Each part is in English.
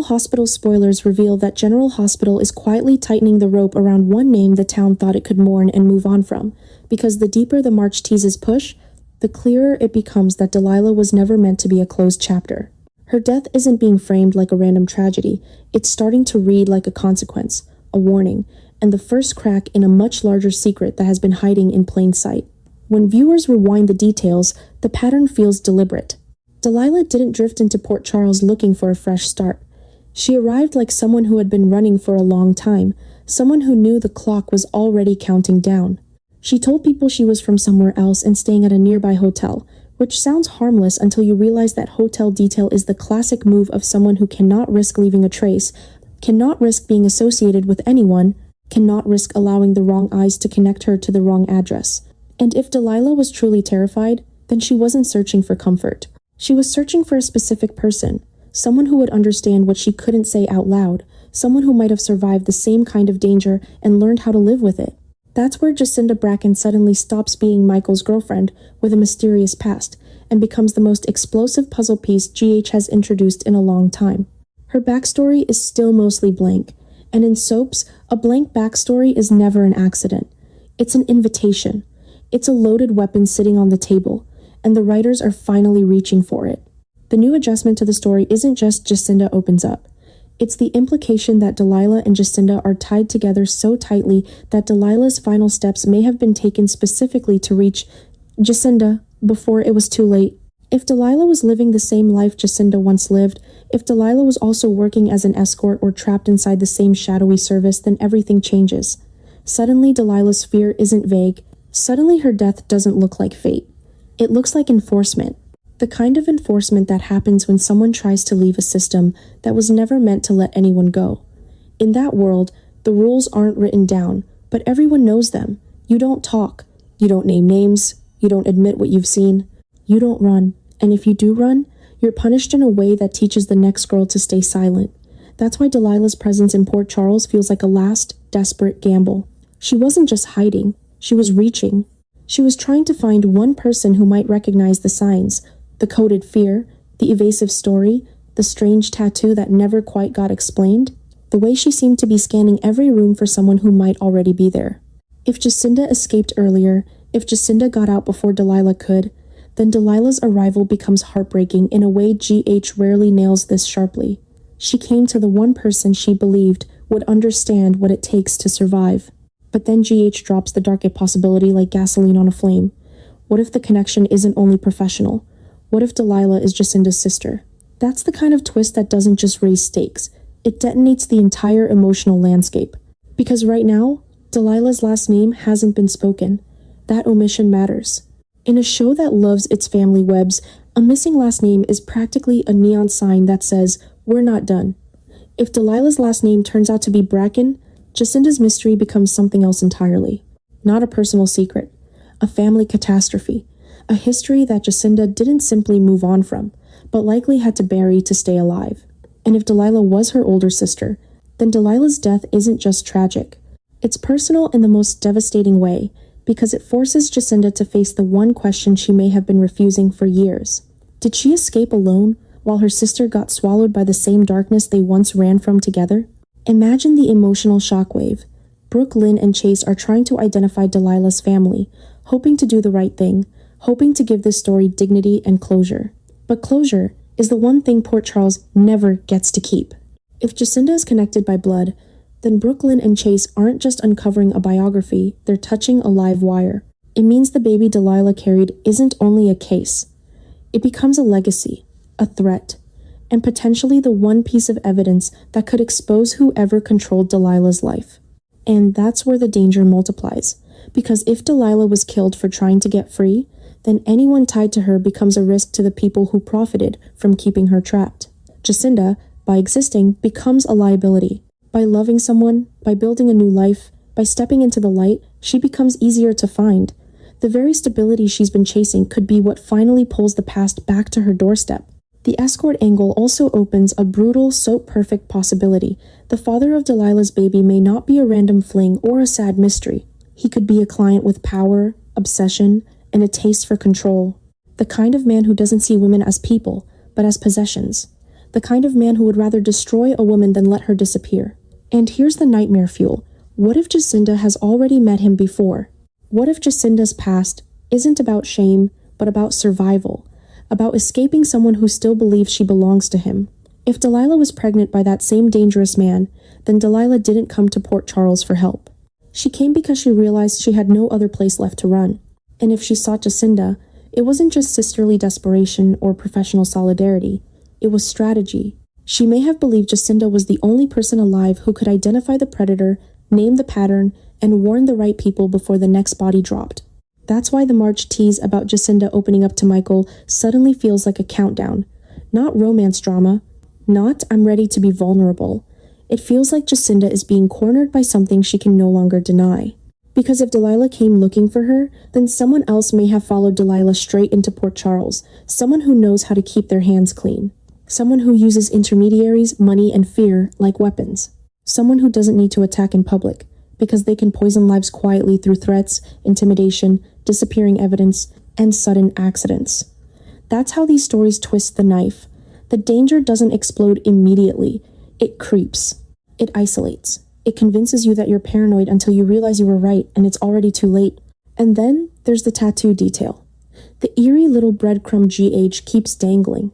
Hospital Spoilers reveal that General Hospital is quietly tightening the rope around one name the town thought it could mourn and move on from, because the deeper the March teases push, the clearer it becomes that Delilah was never meant to be a closed chapter. Her death isn't being framed like a random tragedy, it's starting to read like a consequence, a warning, and the first crack in a much larger secret that has been hiding in plain sight. When viewers rewind the details, the pattern feels deliberate. Delilah didn't drift into Port Charles looking for a fresh start. She arrived like someone who had been running for a long time, someone who knew the clock was already counting down. She told people she was from somewhere else and staying at a nearby hotel, which sounds harmless until you realize that hotel detail is the classic move of someone who cannot risk leaving a trace, cannot risk being associated with anyone, cannot risk allowing the wrong eyes to connect her to the wrong address. And if Delilah was truly terrified, then she wasn't searching for comfort. She was searching for a specific person, someone who would understand what she couldn't say out loud, someone who might have survived the same kind of danger and learned how to live with it. That's where Jacinda Bracken suddenly stops being Michael's girlfriend with a mysterious past and becomes the most explosive puzzle piece GH has introduced in a long time. Her backstory is still mostly blank, and in soaps, a blank backstory is never an accident. It's an invitation. It's a loaded weapon sitting on the table, and the writers are finally reaching for it. The new adjustment to the story isn't just Jacinda opens up. It's the implication that Delilah and Jacinda are tied together so tightly that Delilah's final steps may have been taken specifically to reach Jacinda before it was too late. If Delilah was living the same life Jacinda once lived, if Delilah was also working as an escort or trapped inside the same shadowy service, then everything changes. Suddenly, Delilah's fear isn't vague. Suddenly, her death doesn't look like fate. It looks like enforcement. The kind of enforcement that happens when someone tries to leave a system that was never meant to let anyone go. In that world, the rules aren't written down, but everyone knows them. You don't talk. You don't name names. You don't admit what you've seen. You don't run. And if you do run, you're punished in a way that teaches the next girl to stay silent. That's why Delilah's presence in Port Charles feels like a last, desperate gamble. She wasn't just hiding. She was reaching. She was trying to find one person who might recognize the signs, the coded fear, the evasive story, the strange tattoo that never quite got explained, the way she seemed to be scanning every room for someone who might already be there. If Jacinda escaped earlier, if Jacinda got out before Delilah could, then Delilah's arrival becomes heartbreaking in a way GH rarely nails this sharply. She came to the one person she believed would understand what it takes to survive. But then GH drops the dark possibility like gasoline on a flame. What if the connection isn't only professional? What if Delilah is Jacinda's sister? That's the kind of twist that doesn't just raise stakes. It detonates the entire emotional landscape. Because right now, Delilah's last name hasn't been spoken. That omission matters. In a show that loves its family webs, a missing last name is practically a neon sign that says, "We're not done." If Delilah's last name turns out to be Bracken, Jacinda's mystery becomes something else entirely. Not a personal secret, a family catastrophe, a history that Jacinda didn't simply move on from, but likely had to bury to stay alive. And if Delilah was her older sister, then Delilah's death isn't just tragic. It's personal in the most devastating way, because it forces Jacinda to face the one question she may have been refusing for years. Did she escape alone, while her sister got swallowed by the same darkness they once ran from together? Imagine the emotional shockwave. Brooke, Lynn, and Chase are trying to identify Delilah's family, hoping to do the right thing, hoping to give this story dignity and closure. But closure is the one thing Port Charles never gets to keep. If Jacinda is connected by blood, then Brooke, Lynn, and Chase aren't just uncovering a biography, they're touching a live wire. It means the baby Delilah carried isn't only a case. It becomes a legacy, a threat, and potentially the one piece of evidence that could expose whoever controlled Delilah's life. And that's where the danger multiplies, because if Delilah was killed for trying to get free, then anyone tied to her becomes a risk to the people who profited from keeping her trapped. Jacinda, by existing, becomes a liability. By loving someone, by building a new life, by stepping into the light, she becomes easier to find. The very stability she's been chasing could be what finally pulls the past back to her doorstep. The escort angle also opens a brutal, soap-perfect possibility. The father of Delilah's baby may not be a random fling or a sad mystery. He could be a client with power, obsession, and a taste for control. The kind of man who doesn't see women as people, but as possessions. the kind of man who would rather destroy a woman than let her disappear. And here's the nightmare fuel. What if Jacinda has already met him before? What if Jacinda's past isn't about shame, but about survival, about escaping someone who still believes she belongs to him? If Delilah was pregnant by that same dangerous man, then Delilah didn't come to Port Charles for help. She came because she realized she had no other place left to run. And if she sought Jacinda, it wasn't just sisterly desperation or professional solidarity. It was strategy. She may have believed Jacinda was the only person alive who could identify the predator, name the pattern, and warn the right people before the next body dropped. That's why the March tease about Jacinda opening up to Michael suddenly feels like a countdown. Not romance drama. Not I'm ready to be vulnerable. It feels like Jacinda is being cornered by something she can no longer deny. Because if Delilah came looking for her, then someone else may have followed Delilah straight into Port Charles, someone who knows how to keep their hands clean. Someone who uses intermediaries, money, and fear like weapons. Someone who doesn't need to attack in public, because they can poison lives quietly through threats, intimidation, disappearing evidence, and sudden accidents. That's how these stories twist the knife. The danger doesn't explode immediately. It creeps. It isolates. It convinces you that you're paranoid until you realize you were right and it's already too late. And then there's the tattoo detail. The eerie little breadcrumb GH keeps dangling.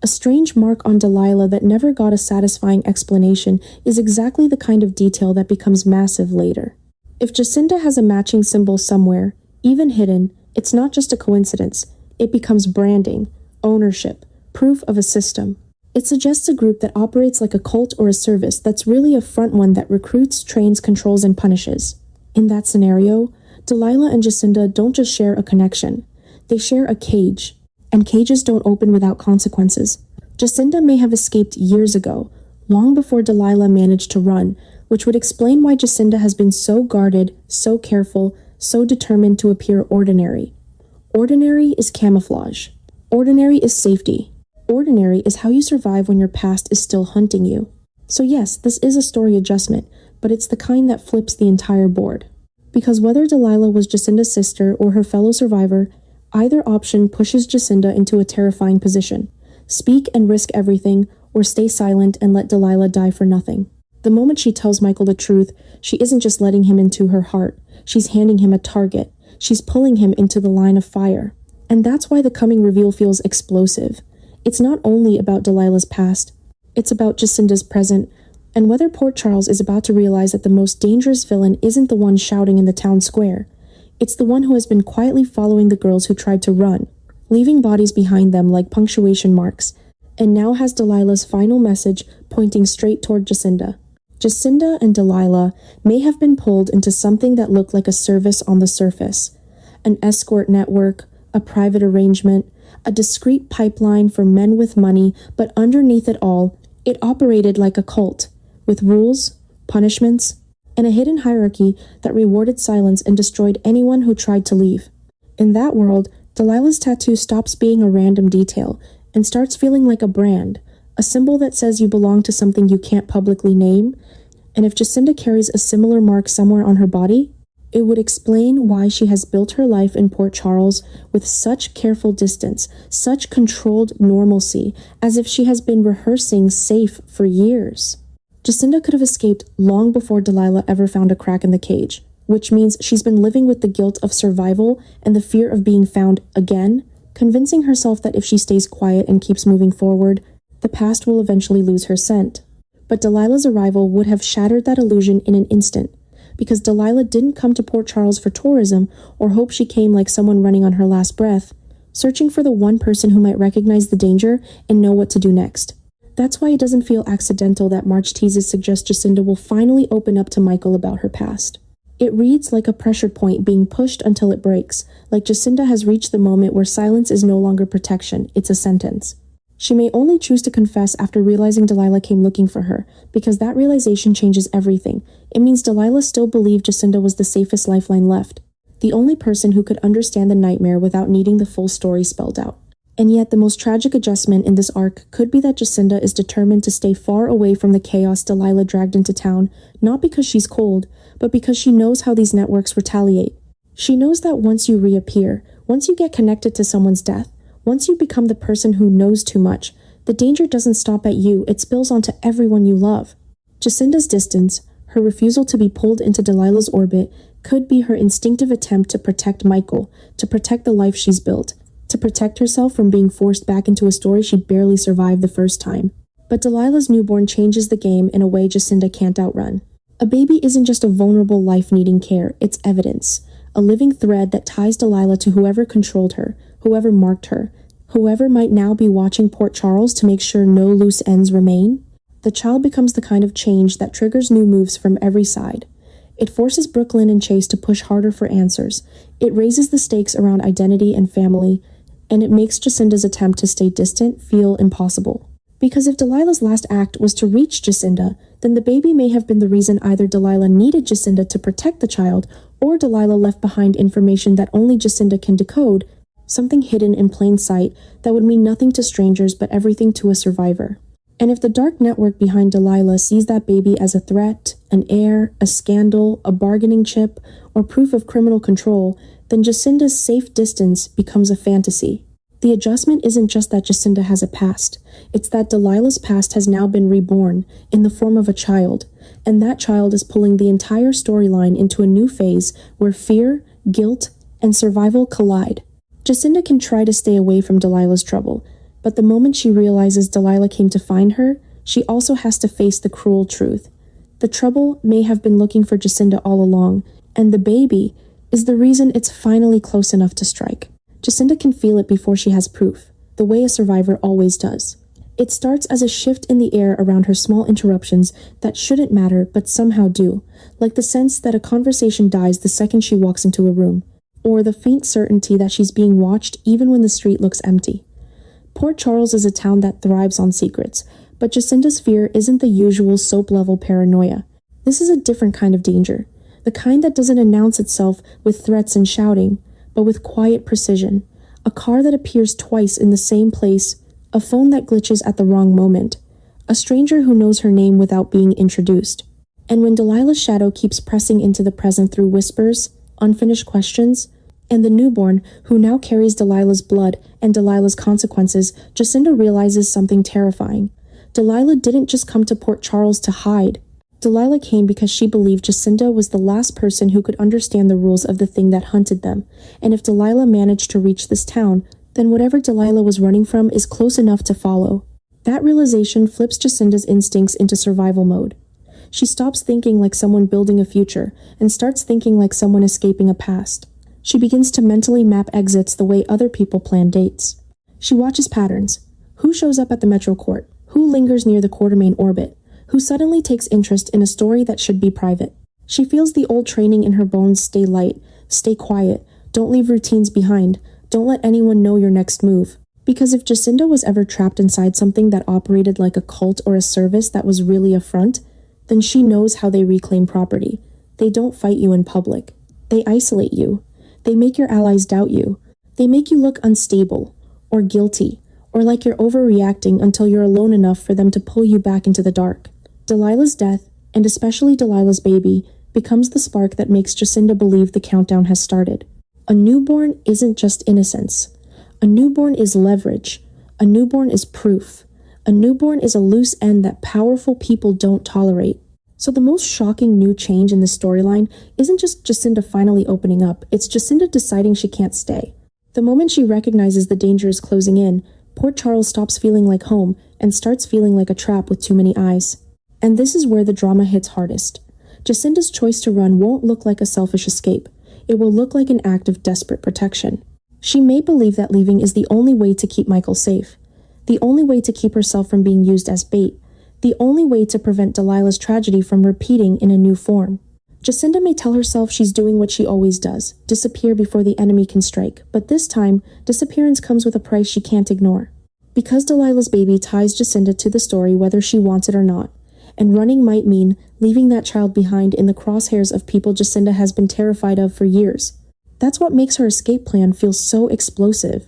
A strange mark on Delilah that never got a satisfying explanation is exactly the kind of detail that becomes massive later. If Jacinda has a matching symbol somewhere, even hidden, it's not just a coincidence. It becomes branding, ownership, proof of a system. It suggests a group that operates like a cult or a service that's really a front one that recruits, trains, controls, and punishes. In that scenario, Delilah and Jacinda don't just share a connection. They share a cage. And cages don't open without consequences. Jacinda may have escaped years ago, long before Delilah managed to run, which would explain why Jacinda has been so guarded, so careful, so determined to appear ordinary. Ordinary is camouflage. Ordinary is safety. Ordinary is how you survive when your past is still hunting you. So yes, this is a story adjustment, but it's the kind that flips the entire board. Because whether Delilah was Jacinda's sister or her fellow survivor, either option pushes Jacinda into a terrifying position. Speak and risk everything, or stay silent and let Delilah die for nothing. The moment she tells Michael the truth, she isn't just letting him into her heart. She's handing him a target. She's pulling him into the line of fire. And that's why the coming reveal feels explosive. It's not only about Delilah's past. It's about Jacinda's present, and whether Port Charles is about to realize that the most dangerous villain isn't the one shouting in the town square. It's the one who has been quietly following the girls who tried to run, leaving bodies behind them like punctuation marks, and now has Delilah's final message pointing straight toward Jacinda. Jacinda and Delilah may have been pulled into something that looked like a service on the surface, an escort network, a private arrangement, a discreet pipeline for men with money, but underneath it all, it operated like a cult, with rules, punishments, and a hidden hierarchy that rewarded silence and destroyed anyone who tried to leave. In that world, Delilah's tattoo stops being a random detail and starts feeling like a brand, a symbol that says you belong to something you can't publicly name. And if Jacinda carries a similar mark somewhere on her body, it would explain why she has built her life in Port Charles with such careful distance, such controlled normalcy, as if she has been rehearsing safe for years. Jacinda could have escaped long before Delilah ever found a crack in the cage, which means she's been living with the guilt of survival and the fear of being found again, convincing herself that if she stays quiet and keeps moving forward, the past will eventually lose her scent. But Delilah's arrival would have shattered that illusion in an instant, because Delilah didn't come to Port Charles for tourism or hope she came like someone running on her last breath, searching for the one person who might recognize the danger and know what to do next. That's why it doesn't feel accidental that March teases suggest Jacinda will finally open up to Michael about her past. It reads like a pressure point being pushed until it breaks, like Jacinda has reached the moment where silence is no longer protection, it's a sentence. She may only choose to confess after realizing Delilah came looking for her, because that realization changes everything. It means Delilah still believed Jacinda was the safest lifeline left, the only person who could understand the nightmare without needing the full story spelled out. And yet the most tragic adjustment in this arc could be that Jacinda is determined to stay far away from the chaos Delilah dragged into town, not because she's cold, but because she knows how these networks retaliate. She knows that once you reappear, once you get connected to someone's death, once you become the person who knows too much, The danger doesn't stop at you, it spills onto everyone you love. Jacinda's distance, her refusal to be pulled into Delilah's orbit, could be her instinctive attempt to protect Michael, to protect the life she's built, to protect herself from being forced back into a story she barely survived the first time. But Delilah's newborn changes the game in a way Jacinda can't outrun. A baby isn't just a vulnerable life needing care, it's evidence. A living thread that ties Delilah to whoever controlled her, whoever marked her, whoever might now be watching Port Charles to make sure no loose ends remain. The child becomes the kind of change that triggers new moves from every side. It forces Brooklyn and Chase to push harder for answers. It raises the stakes around identity and family, and it makes Jacinda's attempt to stay distant feel impossible. Because if Delilah's last act was to reach Jacinda, then the baby may have been the reason either Delilah needed Jacinda to protect the child, or Delilah left behind information that only Jacinda can decode, something hidden in plain sight that would mean nothing to strangers but everything to a survivor. And if the dark network behind Delilah sees that baby as a threat, an heir, a scandal, a bargaining chip, or proof of criminal control, then Jacinda's safe distance becomes a fantasy. The adjustment isn't just that Jacinda has a past, it's that Delilah's past has now been reborn in the form of a child, and that child is pulling the entire storyline into a new phase where fear, guilt, and survival collide. Jacinda can try to stay away from Delilah's trouble, but the moment she realizes Delilah came to find her, she also has to face the cruel truth. The trouble may have been looking for Jacinda all along, and the baby is the reason it's finally close enough to strike. Jacinda can feel it before she has proof, the way a survivor always does. It starts as a shift in the air around her small interruptions that shouldn't matter but somehow do, like the sense that a conversation dies the second she walks into a room, or the faint certainty that she's being watched even when the street looks empty. Port Charles is a town that thrives on secrets, but Jacinda's fear isn't the usual soap-level paranoia. This is a different kind of danger, the kind that doesn't announce itself with threats and shouting, but with quiet precision. A car that appears twice in the same place, a phone that glitches at the wrong moment, a stranger who knows her name without being introduced. And when Delilah's shadow keeps pressing into the present through whispers, unfinished questions, and the newborn, who now carries Delilah's blood and Delilah's consequences, Jacinda realizes something terrifying. Delilah didn't just come to Port Charles to hide. Delilah came because she believed Jacinda was the last person who could understand the rules of the thing that hunted them, and if Delilah managed to reach this town, then whatever Delilah was running from is close enough to follow. That realization flips Jacinda's instincts into survival mode. She stops thinking like someone building a future, and starts thinking like someone escaping a past. She begins to mentally map exits the way other people plan dates. She watches patterns. Who shows up at the Metro Court? Who lingers near the Quartermain orbit? Who suddenly takes interest in a story that should be private? She feels the old training in her bones: stay light, stay quiet, don't leave routines behind, don't let anyone know your next move. Because if Jacinda was ever trapped inside something that operated like a cult or a service that was really a front, then she knows how they reclaim property. They don't fight you in public. They isolate you. They make your allies doubt you. They make you look unstable, or guilty, or like you're overreacting until you're alone enough for them to pull you back into the dark. Delilah's death, and especially Delilah's baby, becomes the spark that makes Jacinda believe the countdown has started. A newborn isn't just innocence. A newborn is leverage. A newborn is proof. A newborn is a loose end that powerful people don't tolerate. So the most shocking new change in the storyline isn't just Jacinda finally opening up, it's Jacinda deciding she can't stay. The moment she recognizes the danger is closing in, Port Charles stops feeling like home and starts feeling like a trap with too many eyes. And this is where the drama hits hardest. Jacinda's choice to run won't look like a selfish escape. It will look like an act of desperate protection. She may believe that leaving is the only way to keep Michael safe, the only way to keep herself from being used as bait, the only way to prevent Delilah's tragedy from repeating in a new form. Jacinda may tell herself she's doing what she always does, disappear before the enemy can strike, but this time, disappearance comes with a price she can't ignore. Because Delilah's baby ties Jacinda to the story whether she wants it or not, and running might mean leaving that child behind in the crosshairs of people Jacinda has been terrified of for years. That's what makes her escape plan feel so explosive.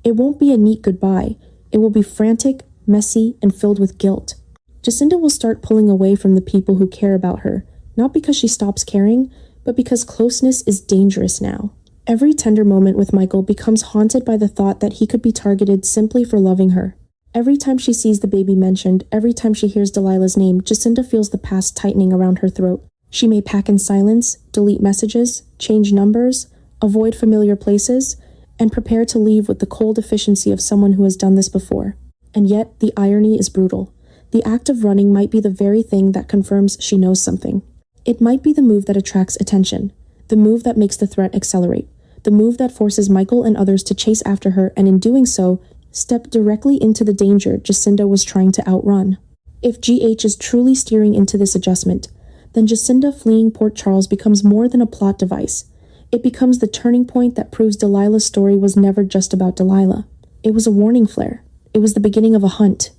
It won't be a neat goodbye. It will be frantic, messy, and filled with guilt. Jacinda will start pulling away from the people who care about her, not because she stops caring, but because closeness is dangerous now. Every tender moment with Michael becomes haunted by the thought that he could be targeted simply for loving her. Every time she sees the baby mentioned, every time she hears Delilah's name, Jacinda feels the past tightening around her throat. She may pack in silence, delete messages, change numbers, avoid familiar places, and prepare to leave with the cold efficiency of someone who has done this before. And yet, the irony is brutal. The act of running might be the very thing that confirms she knows something. It might be the move that attracts attention, the move that makes the threat accelerate, the move that forces Michael and others to chase after her and in doing so, step directly into the danger Jacinda was trying to outrun. If GH is truly steering into this adjustment, then Jacinda fleeing Port Charles becomes more than a plot device. It becomes the turning point that proves Delilah's story was never just about Delilah. It was a warning flare. It was the beginning of a hunt.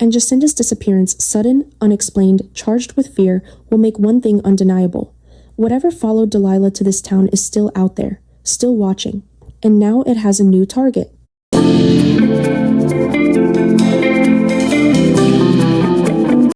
And Jacinda's disappearance, sudden, unexplained, charged with fear, will make one thing undeniable. Whatever followed Delilah to this town is still out there, still watching. And now it has a new target.